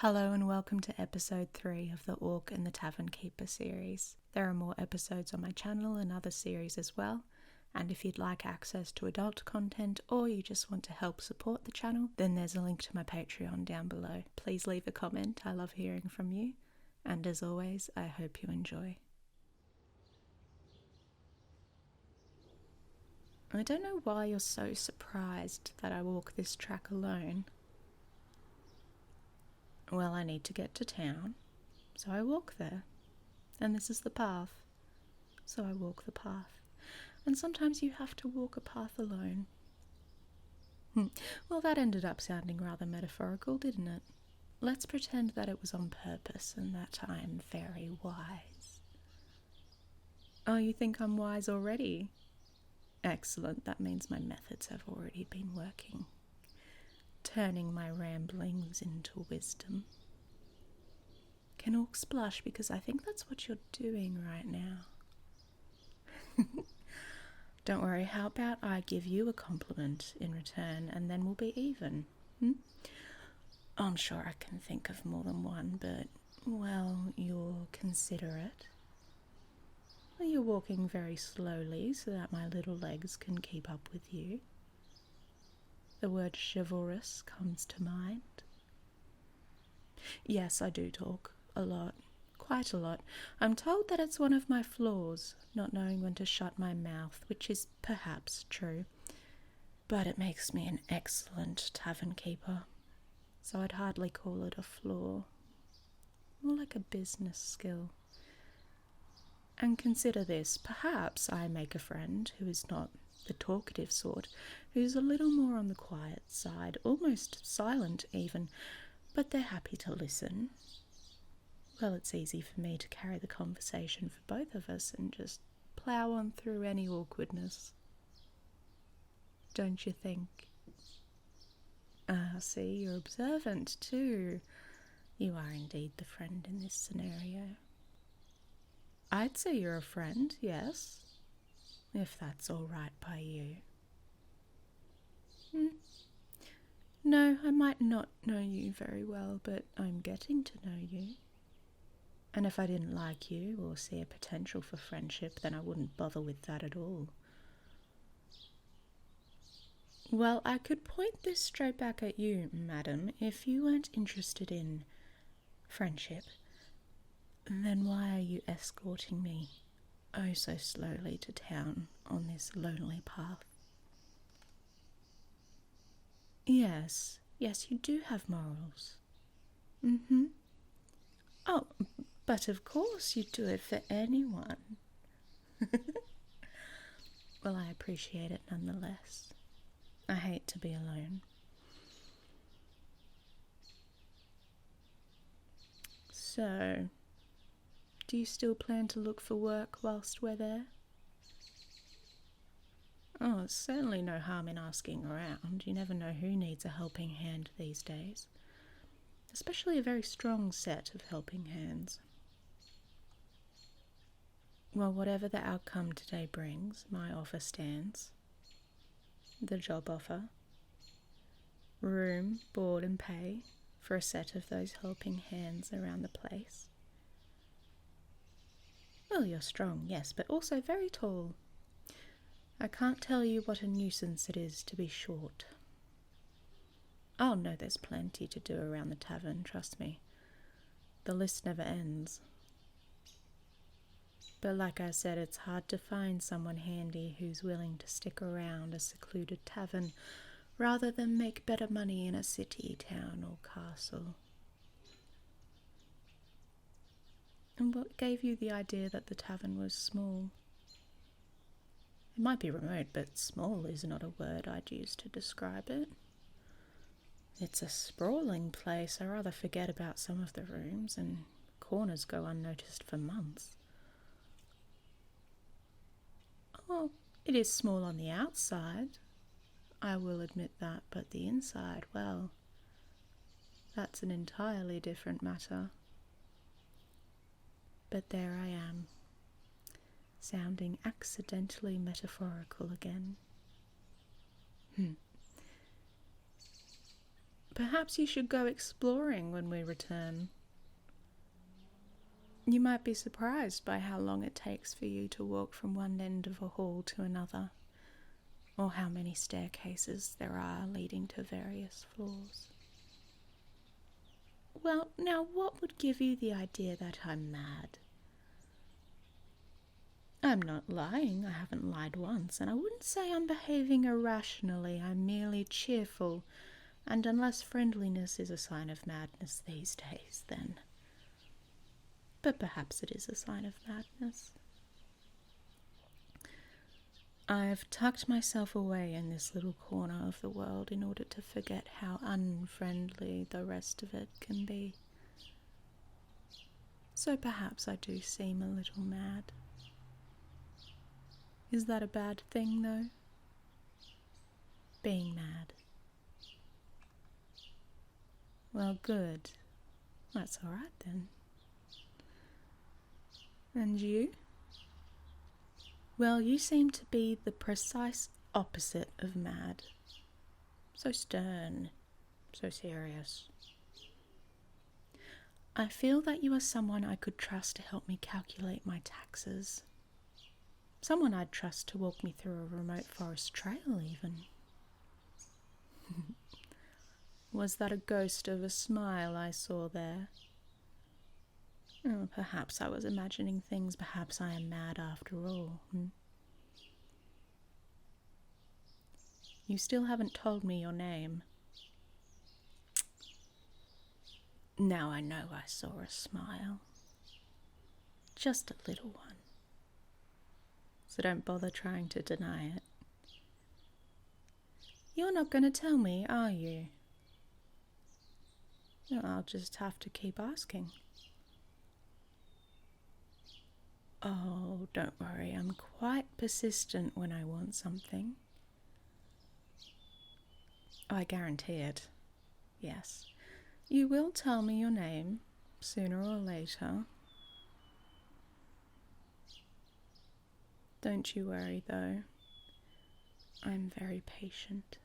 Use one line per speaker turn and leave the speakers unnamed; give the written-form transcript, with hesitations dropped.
Hello and welcome to episode 3 of the Orc and the Tavern Keeper series. There are more episodes on my channel and other series as well, and if you'd like access to adult content or you just want to help support the channel, then there's a link to my Patreon down below. Please leave a comment, I love hearing from you, and as always, I hope you enjoy. I don't know why you're so surprised that I walk this track alone. Well, I need to get to town, so I walk there. And this is the path, so I walk the path. And sometimes you have to walk a path alone. Well, that ended up sounding rather metaphorical, didn't it? Let's pretend that it was on purpose and that I'm very wise. Oh, you think I'm wise already? Excellent, that means my methods have already been working. Turning my ramblings into wisdom. Can orcs blush? Because I think that's what you're doing right now. Don't worry, how about I give you a compliment in return and then we'll be even? I'm sure I can think of more than one, but, well, you're considerate. You're walking very slowly so that my little legs can keep up with you. The word chivalrous comes to mind. Yes, I do talk. A lot. Quite a lot. I'm told that it's one of my flaws, not knowing when to shut my mouth, which is perhaps true. But it makes me an excellent tavern keeper, so I'd hardly call it a flaw. More like a business skill. And consider this, perhaps I make a friend who is not the talkative sort, who's a little more on the quiet side, almost silent even, but they're happy to listen. Well, it's easy for me to carry the conversation for both of us and just plough on through any awkwardness. Don't you think? Ah, see, you're observant too. You are indeed the friend in this scenario. I'd say you're a friend, yes. If that's all right by you. No, I might not know you very well, but I'm getting to know you. And if I didn't like you or see a potential for friendship, then I wouldn't bother with that at all. Well, I could point this straight back at you, madam. If you weren't interested in friendship, then why are you escorting me oh so slowly to town on this lonely path? Yes, you do have morals. Oh, but of course you'd do it for anyone. Well, I appreciate it nonetheless. I hate to be alone. So, do you still plan to look for work whilst we're there? Oh, it's certainly no harm in asking around. You never know who needs a helping hand these days. Especially a very strong set of helping hands. Well, whatever the outcome today brings, my offer stands. The job offer. Room, board and pay for a set of those helping hands around the place. Well, you're strong, yes, but also very tall. I can't tell you what a nuisance it is to be short. Oh no, there's plenty to do around the tavern, trust me. The list never ends. But like I said, it's hard to find someone handy who's willing to stick around a secluded tavern rather than make better money in a city, town or castle. And what gave you the idea that the tavern was small? It might be remote, but small is not a word I'd use to describe it. It's a sprawling place. I rather forget about some of the rooms, and corners go unnoticed for months. Oh, it is small on the outside. I will admit that, but the inside, well, that's an entirely different matter. But there I am, sounding accidentally metaphorical again. Perhaps you should go exploring when we return. You might be surprised by how long it takes for you to walk from one end of a hall to another, or how many staircases there are leading to various floors. Well, now what would give you the idea that I'm mad? I'm not lying, I haven't lied once, and I wouldn't say I'm behaving irrationally, I'm merely cheerful, and unless friendliness is a sign of madness these days, then... But perhaps it is a sign of madness. I've tucked myself away in this little corner of the world in order to forget how unfriendly the rest of it can be. So perhaps I do seem a little mad. Is that a bad thing, though? Being mad. Well, good. That's all right, then. And you? Well, you seem to be the precise opposite of mad. So stern, so serious. I feel that you are someone I could trust to help me calculate my taxes. Someone I'd trust to walk me through a remote forest trail, even. Was that a ghost of a smile I saw there? Oh, perhaps I was imagining things. Perhaps I am mad after all. You still haven't told me your name. Now I know I saw a smile. Just a little one. So don't bother trying to deny it. You're not going to tell me, are you? I'll just have to keep asking. Oh, don't worry, I'm quite persistent when I want something. I guarantee it. Yes. You will tell me your name, sooner or later. Don't you worry, though. I'm very patient.